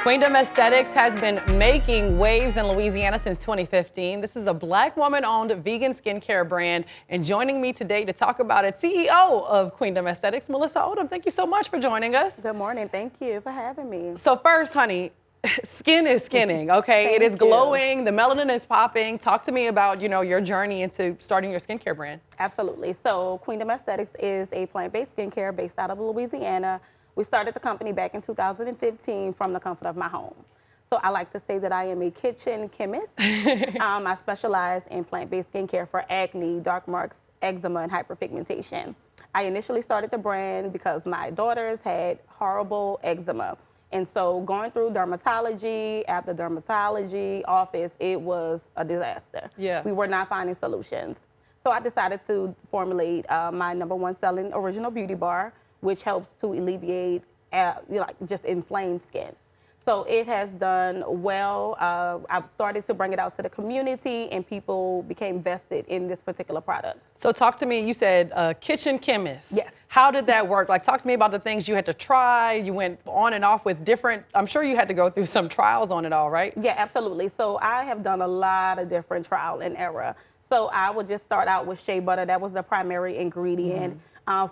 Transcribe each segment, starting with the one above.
Queendom Aesthetics has been making waves in Louisiana since 2015. This is a Black woman-owned vegan skincare brand, and joining me today to talk about it, CEO of Queendom Aesthetics, Melissa Odom. Thank you so much for joining us. Good morning. Thank you for having me. So first, honey, skin is skinning, okay? It is glowing, the melanin is popping. Talk to me about, your journey into starting your skincare brand. Absolutely. So Queendom Aesthetics is a plant-based skincare based out of Louisiana. We started the company back in 2015 from the comfort of my home. So I like to say that I am a kitchen chemist. I specialize in plant-based skincare for acne, dark marks, eczema, and hyperpigmentation. I initially started the brand because my daughters had horrible eczema. And so going through dermatology, after dermatology office, it was a disaster. Yeah. We were not finding solutions. So I decided to formulate my #1 selling original beauty bar, which helps to alleviate just inflamed skin. So it has done well. I've started to bring it out to the community, and people became vested in this particular product. So talk to me, you said kitchen chemist. Yes. How did that work? Like, talk to me about the things you had to try. You went on and off with different, I'm sure you had to go through some trials on it all, right? Yeah, absolutely. So I have done a lot of different trial and error. So I would just start out with shea butter. That was the primary ingredient.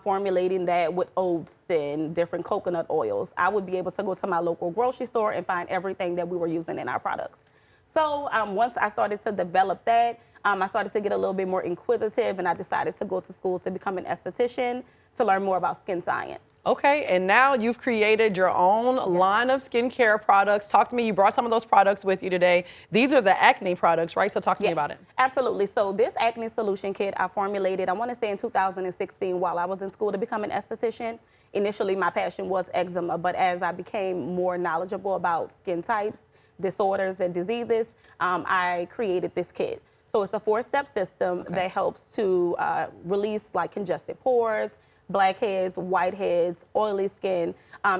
Formulating that with oats and different coconut oils. I would be able to go to my local grocery store and find everything that we were using in our products. So once I started to develop that, I started to get a little bit more inquisitive, and I decided to go to school to become an esthetician to learn more about skin science. Okay, and now you've created your own line of skincare products. Talk to me, you brought some of those products with you today. These are the acne products, right? So talk to me about it. Absolutely. So this acne solution kit I formulated, I want to say in 2016 while I was in school to become an esthetician. Initially, my passion was eczema, but as I became more knowledgeable about skin types, disorders, and diseases, I created this kit. So it's a 4-step system that helps to release like congested pores, blackheads, whiteheads, oily skin.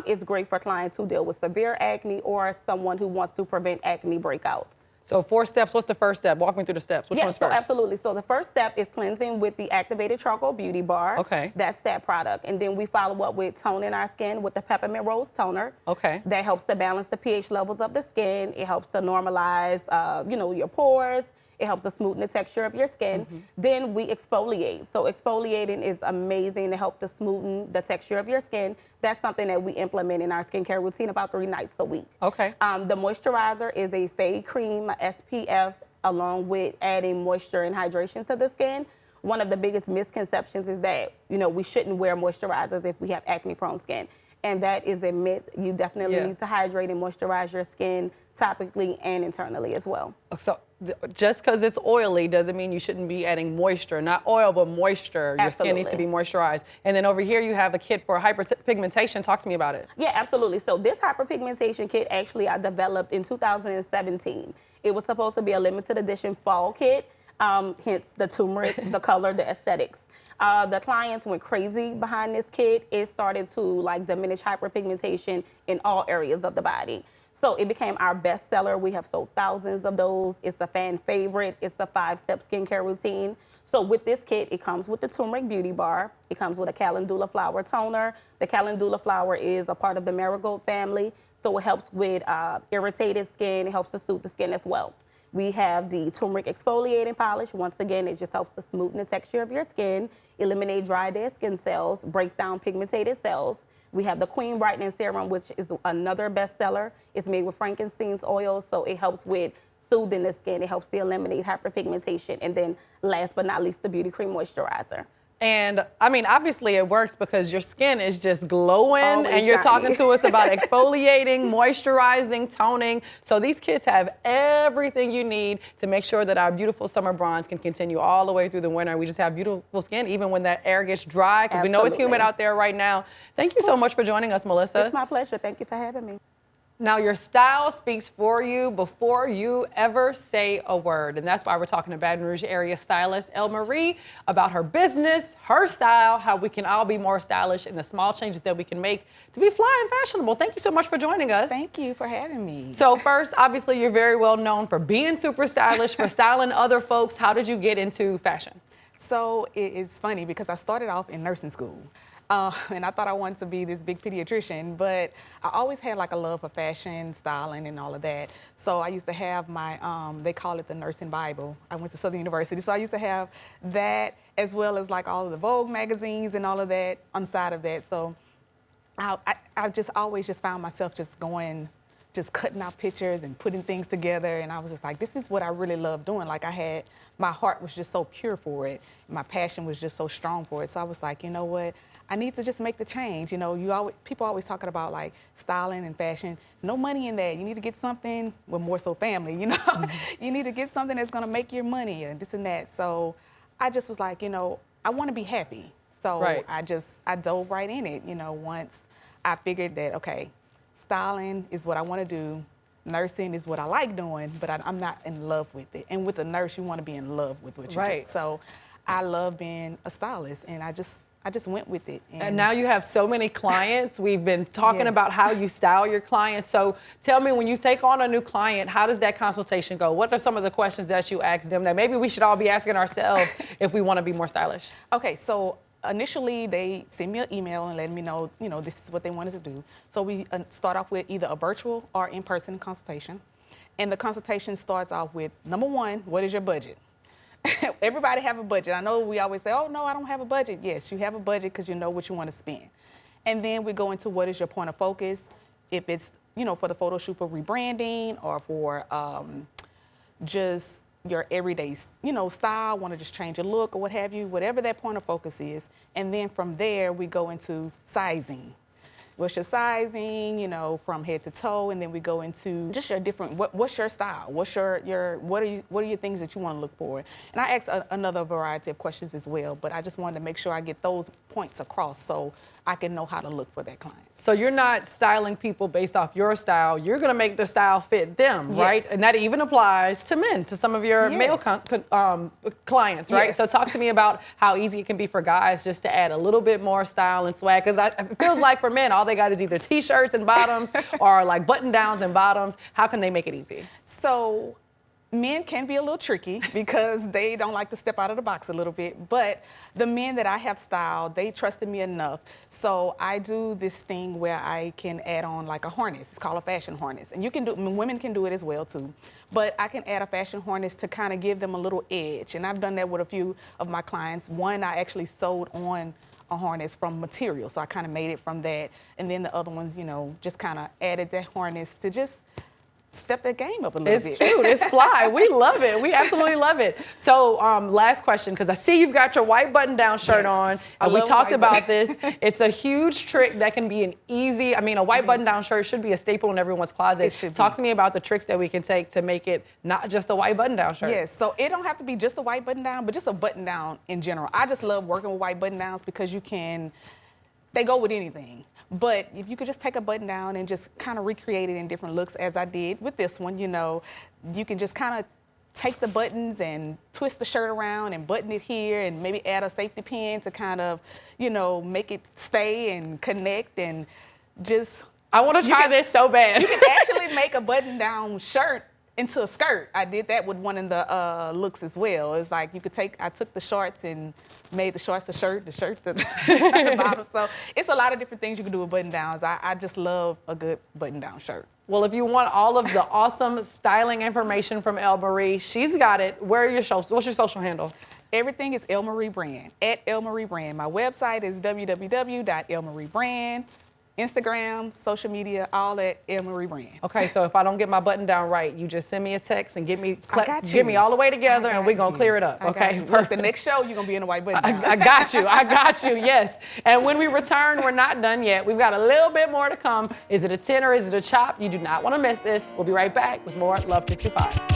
It's great for clients who deal with severe acne or someone who wants to prevent acne breakouts. So 4 steps, what's the first step? Walk me through the steps. Which one's first? Absolutely. So the first step is cleansing with the activated charcoal beauty bar. Okay. That's that product. And then we follow up with toning our skin with the peppermint rose toner. Okay. That helps to balance the pH levels of the skin. It helps to normalize, your pores. It helps to smoothen the texture of your skin. Then we exfoliate. So exfoliating is amazing to help to smoothen the texture of your skin. That's something that we implement in our skincare routine about 3 nights a week. Okay. The moisturizer is a fade cream, SPF, along with adding moisture and hydration to the skin. One of the biggest misconceptions is that, we shouldn't wear moisturizers if we have acne-prone skin. And that is a myth. You definitely need to hydrate and moisturize your skin topically and internally as well. So just because it's oily doesn't mean you shouldn't be adding moisture. Not oil, but moisture. Your skin needs to be moisturized. And then over here you have a kit for hyperpigmentation. Talk to me about it. Yeah, absolutely. So this hyperpigmentation kit actually I developed in 2017. It was supposed to be a limited edition fall kit, hence the turmeric, the color, the aesthetics. The clients went crazy behind this kit. It started to diminish hyperpigmentation in all areas of the body. So it became our best seller. We have sold thousands of those. It's a fan favorite. It's a 5-step skincare routine. So with this kit, it comes with the turmeric beauty bar. It comes with a calendula flower toner. The calendula flower is a part of the marigold family. So it helps with irritated skin. It helps to soothe the skin as well. We have the turmeric exfoliating polish. Once again, it just helps to smoothen the texture of your skin, eliminate dry, dead skin cells, breaks down pigmented cells. We have the Queen Brightening Serum, which is another bestseller. It's made with frankincense oil, so it helps with soothing the skin. It helps to eliminate hyperpigmentation. And then last but not least, the Beauty Cream Moisturizer. And I mean, obviously it works because your skin is just glowing and you're shiny. talking to us about exfoliating, moisturizing, toning. So these kits have everything you need to make sure that our beautiful summer bronze can continue all the way through the winter. We just have beautiful skin even when that air gets dry, because we know it's humid out there right now. Thank you so much for joining us, Melissa. It's my pleasure. Thank you for having me. Now, your style speaks for you before you ever say a word. And that's why we're talking to Baton Rouge area stylist Elle Marie about her business, her style, how we can all be more stylish, and the small changes that we can make to be fly and fashionable. Thank you so much for joining us. Thank you for having me. So first, obviously, you're very well known for being super stylish, for styling other folks. How did you get into fashion? So it's funny because I started off in nursing school. And I thought I wanted to be this big pediatrician, but I always had like a love for fashion, styling, and all of that. So I used to have my, they call it the nursing Bible. I went to Southern University, so I used to have that as well as like all of the Vogue magazines and all of that on the side of that. So I just always just found myself just cutting out pictures and putting things together. And I was just like, this is what I really love doing. Like my heart was just so pure for it. My passion was just so strong for it. So I was like, you know what? I need to just make the change. You know, people always talking about like styling and fashion. There's no money in that. You need to get something, well, more so family, you know? Mm-hmm. You need to get something that's gonna make your money and this and that. So I just was like, you know, I wanna be happy. So right. I dove right in it, you know, once I figured that, okay, styling is what I want to do. Nursing is what I like doing, but I'm not in love with it. And with a nurse, you want to be in love with what you do. So I love being a stylist, and I just went with it. And now you have so many clients. We've been talking about how you style your clients. So tell me, when you take on a new client, how does that consultation go? What are some of the questions that you ask them that maybe we should all be asking ourselves if we want to be more stylish? Okay, so initially, they send me an email and let me know, you know, this is what they wanted to do. So we start off with either a virtual or in-person consultation. And the consultation starts off with, number one, what is your budget? Everybody have a budget. I know we always say, oh, no, I don't have a budget. Yes, you have a budget because you know what you want to spend. And then we go into what is your point of focus. If it's, you know, for the photo shoot for rebranding or for just your everyday, you know, style, want to just change your look or what have you, whatever that point of focus is. And then from there, we go into sizing. What's your sizing, you know, from head to toe, and then we go into just your different, what's your style? What's what are your things that you want to look for? And I asked another variety of questions as well, but I just wanted to make sure I get those points across so I can know how to look for that client. So you're not styling people based off your style. You're going to make the style fit them, right? And that even applies to men, to some of your male clients, right? Yes. So talk to me about how easy it can be for guys just to add a little bit more style and swag. Because it feels like for men, all they got is either T-shirts and bottoms or like button-downs and bottoms. How can they make it easy? So men can be a little tricky because they don't like to step out of the box a little bit, but the men that I have styled, they trusted me enough. So I do this thing where I can add on like a harness. It's called a fashion harness. And you can do, women can do it as well too. But I can add a fashion harness to kind of give them a little edge. And I've done that with a few of my clients. One, I actually sewed on a harness from material. So I kind of made it from that. And then the other ones, you know, just kind of added that harness to just step that game up a little bit. It's cute, it's fly. We love it. We absolutely love it. So last question, because I see you've got your white button-down shirt on. We talked about this. It's a huge trick that can be an easy, I mean, a white button-down shirt should be a staple in everyone's closet. Talk to me about the tricks that we can take to make it not just a white button-down shirt. Yes, so it don't have to be just a white button-down, but just a button-down in general. I just love working with white button-downs because they go with anything. But if you could just take a button down and just kind of recreate it in different looks, as I did with this one, you know, you can just kind of take the buttons and twist the shirt around and button it here and maybe add a safety pin to kind of, you know, make it stay and connect and just. I want to try this so bad. You can actually make a button down shirt into a skirt. I did that with one of the looks as well. It's like I took the shorts and made the shorts the shirt the bottom. So it's a lot of different things you can do with button downs. I just love a good button down shirt. Well, if you want all of the awesome styling information from Elle Marie, she's got it. What's your social handle? Everything is Elle Marie Brand, at Elle Marie Brand. My website is www.elmariebrand. Instagram, social media, all at Elle Marie Brand. Okay, so if I don't get my button down right, you just send me a text and get me all the way together and we're going to clear it up. Okay, Look, the next show, you're going to be in a white button down. I got you, yes. And when we return, we're not done yet. We've got a little bit more to come. Is it a 10 or is it a chop? You do not want to miss this. We'll be right back with more Love 225.